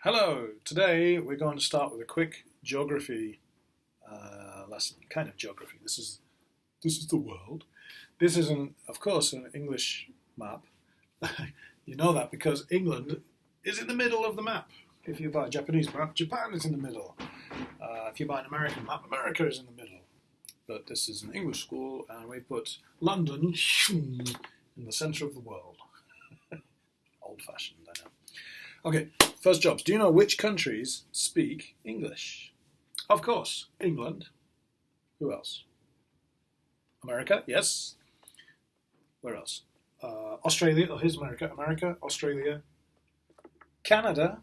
Hello, today we're going to start with a quick geography lesson, kind of geography. This is the world. This is, of course, an English map. You know that because England is in the middle of the map. If you buy a Japanese map, Japan is in the middle. If you buy an American map, America is in the middle. But this is an English school, and we put London in the centre of the world. Old-fashioned, I know. Okay, first jobs. Do you know which countries speak English? Of course, England. Who else? America, yes. Where else? Australia. Oh, here's America. America, Australia, Canada.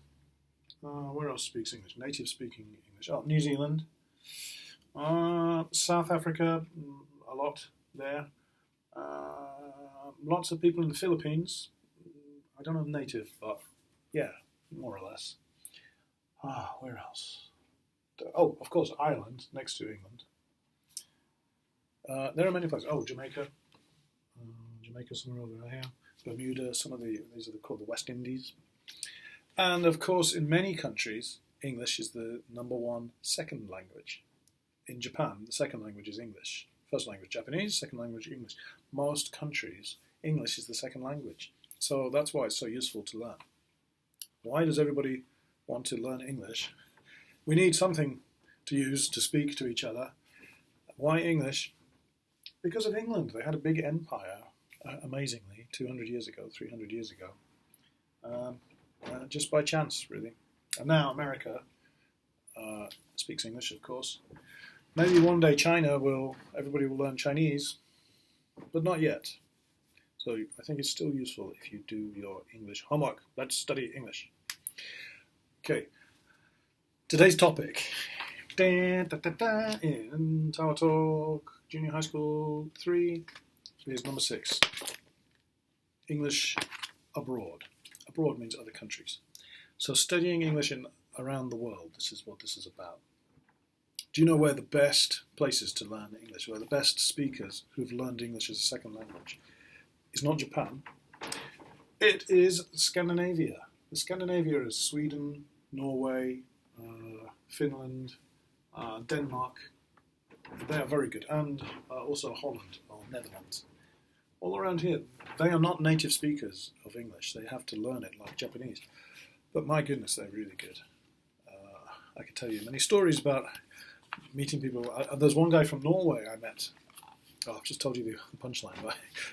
Where else speaks English? Native speaking English. Oh, New Zealand. South Africa, a lot there. Lots of people in the Philippines. I don't know native, but yeah, more or less. Where else? Oh, of course, Ireland, next to England. There are many places. Oh, Jamaica. Jamaica somewhere over here. Bermuda, these are called the West Indies. And of course, in many countries, English is the #1 second language. In Japan, the second language is English. First language, Japanese, second language, English. Most countries, English is the second language. So that's why it's so useful to learn. Why does everybody want to learn English? We need something to use to speak to each other. Why English? Because of England. They had a big empire, amazingly, 200 years ago, 300 years ago. Just by chance, really. And now America speaks English, of course. Maybe one day everybody will learn Chinese, but not yet. So I think it's still useful if you do your English homework. Let's study English. Okay, today's topic. In Tower Talk, Junior High School 3, is number 6. English abroad. Abroad means other countries. So studying English around the world, this is what this is about. Do you know where the best places to learn English, where the best speakers who've learned English as a second language? It's not Japan. It is Scandinavia. The Scandinavia is Sweden, Norway, Finland, Denmark. They are very good. And also Holland or Netherlands. All around here, they are not native speakers of English. They have to learn it like Japanese. But my goodness, they're really good. I could tell you many stories about meeting people. There's one guy from Norway I met. I've just told you the punchline.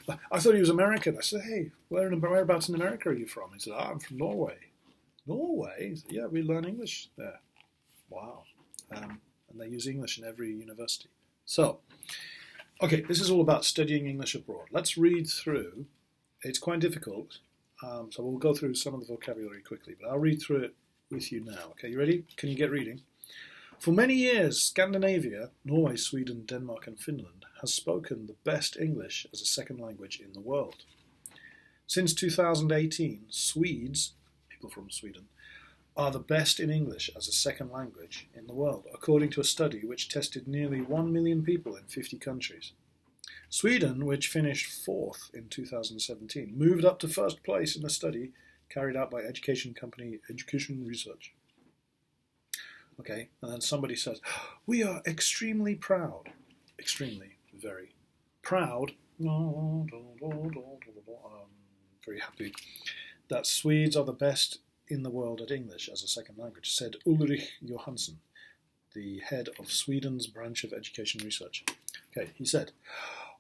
But I thought he was American. I said, hey, whereabouts in America are you from? He said, I'm from Norway. Norway? He said, yeah, we learn English there. Wow. And they use English in every university. So, okay, this is all about studying English abroad. Let's read through. It's quite difficult, so we'll go through some of the vocabulary quickly, but I'll read through it with you now. Okay, you ready? Can you get reading? For many years, Scandinavia, Norway, Sweden, Denmark and Finland, has spoken the best English as a second language in the world. Since 2018, Swedes, people from Sweden, are the best in English as a second language in the world, according to a study which tested nearly 1 million people in 50 countries. Sweden, which finished 4th in 2017, moved up to first place in a study carried out by education company Education Research. Okay, and then somebody says, we are extremely proud. Extremely, very proud. Very happy that Swedes are the best in the world at English as a second language, said Ulrich Johansson, the head of Sweden's branch of education research. Okay, he said,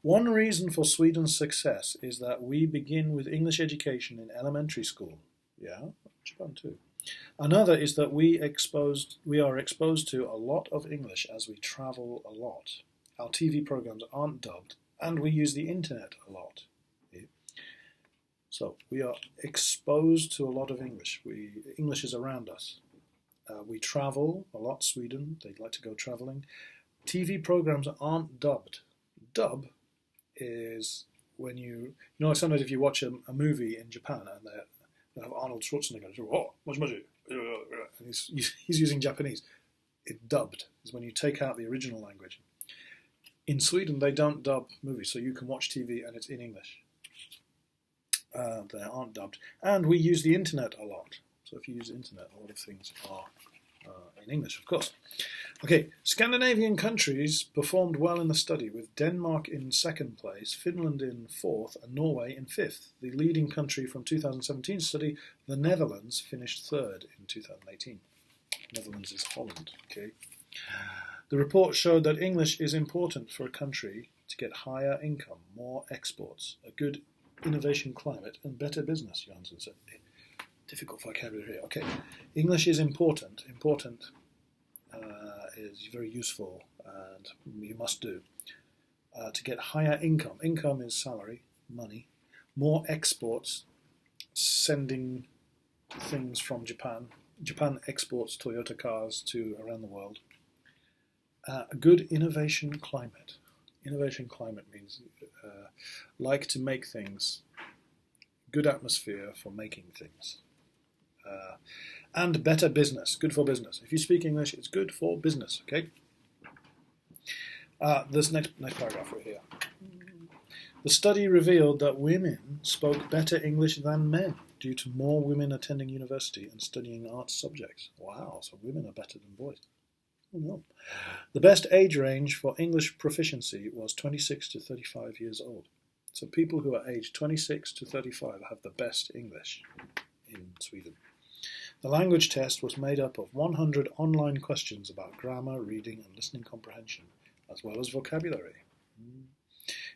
one reason for Sweden's success is that we begin with English education in elementary school. Yeah, Japan too. Another is that we are exposed to a lot of English as we travel a lot. Our TV programs aren't dubbed, and we use the internet a lot. So we are exposed to a lot of English. English is around us. We travel a lot. Sweden, they'd like to go traveling. TV programs aren't dubbed. Dub is when sometimes if you watch a movie in Japan and they have Arnold Schwarzenegger, and he's using Japanese. It dubbed is when you take out the original language. In Sweden, they don't dub movies, so you can watch TV and it's in English. They aren't dubbed. And we use the internet a lot. So So if you use the internet, a lot of things are in English, of course. Okay, Scandinavian countries performed well in the study, with Denmark in second place, Finland in fourth, and Norway in fifth. The leading country from 2017 study, the Netherlands, finished third in 2018. Netherlands is Holland. Okay. The report showed that English is important for a country to get higher income, more exports, a good innovation climate, and better business, Johansson said. Difficult vocabulary here. Okay, English is important. Important is very useful, and you must do. To get higher income. Income is salary, money. More exports, sending things from Japan. Japan exports Toyota cars to around the world. A good innovation climate. Innovation climate means like to make things. Good atmosphere for making things. And better business, good for business. If you speak English, it's good for business, okay? This next paragraph right here. The study revealed that women spoke better English than men due to more women attending university and studying arts subjects. Wow, so women are better than boys. Oh, no. The best age range for English proficiency was 26 to 35 years old. So people who are aged 26 to 35 have the best English in Sweden. The language test was made up of 100 online questions about grammar, reading and listening comprehension, as well as vocabulary.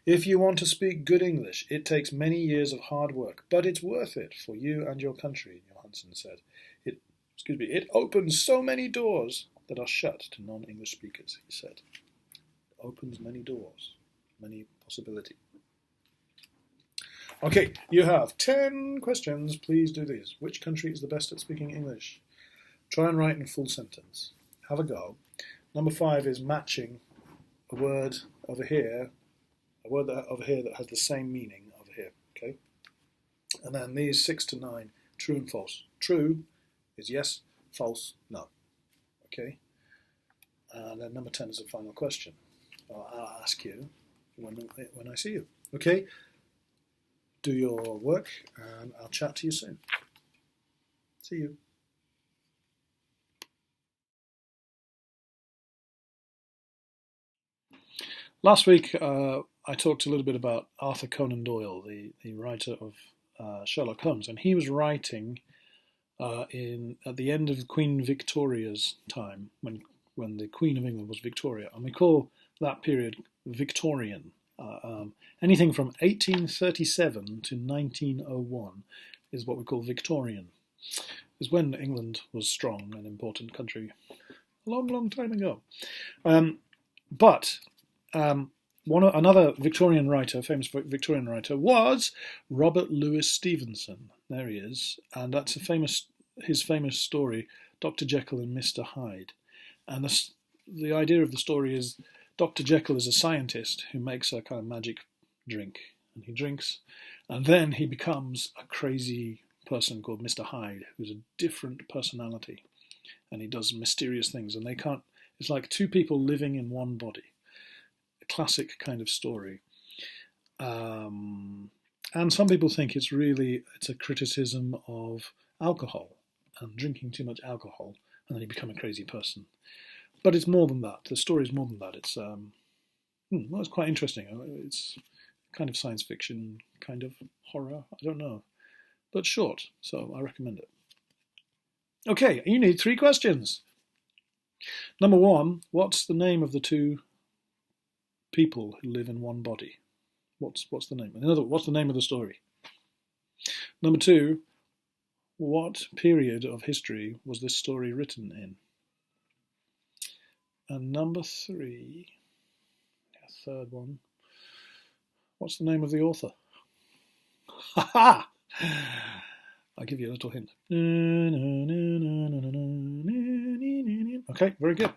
If you want to speak good English, it takes many years of hard work, but it's worth it for you and your country, Johansson said. It opens so many doors that are shut to non-English speakers, he said. It opens many doors, many possibilities. Okay, you have 10 questions. Please do these. Which country is the best at speaking English? Try and write in a full sentence. Have a go. Number 5 is matching a word over here, over here that has the same meaning over here. Okay. And then these 6 to 9, true and false. True is yes, false, no. Okay. And then number 10 is the final question. I'll ask you when I see you. Okay. Do your work, and I'll chat to you soon. See you. Last week, I talked a little bit about Arthur Conan Doyle, the writer of Sherlock Holmes, and he was writing at the end of Queen Victoria's time, when the Queen of England was Victoria, and we call that period Victorian. Anything from 1837 to 1901 is what we call Victorian. Is when England was strong, an important country, a long, long time ago. But another Victorian writer, famous Victorian writer, was Robert Louis Stevenson. There he is, and that's his famous story, Dr. Jekyll and Mr. Hyde. And the idea of the story is Dr. Jekyll is a scientist who makes a kind of magic drink, and he drinks, and then he becomes a crazy person called Mr. Hyde, who's a different personality, and he does mysterious things, and it's like two people living in one body. A classic kind of story. And some people think it's a criticism of alcohol and drinking too much alcohol, and then you become a crazy person. But it's more than that. The story is more than that. It's it's quite interesting. It's kind of science fiction, kind of horror. I don't know, but short. So I recommend it. Okay, you need 3 questions. Number 1: what's the name of the 2 people who live in one body? What's the name? In other words, what's the name of the story? Number 2: what period of history was this story written in? And number 3, third one, what's the name of the author? Ha ha! I'll give you a little hint. Okay, very good.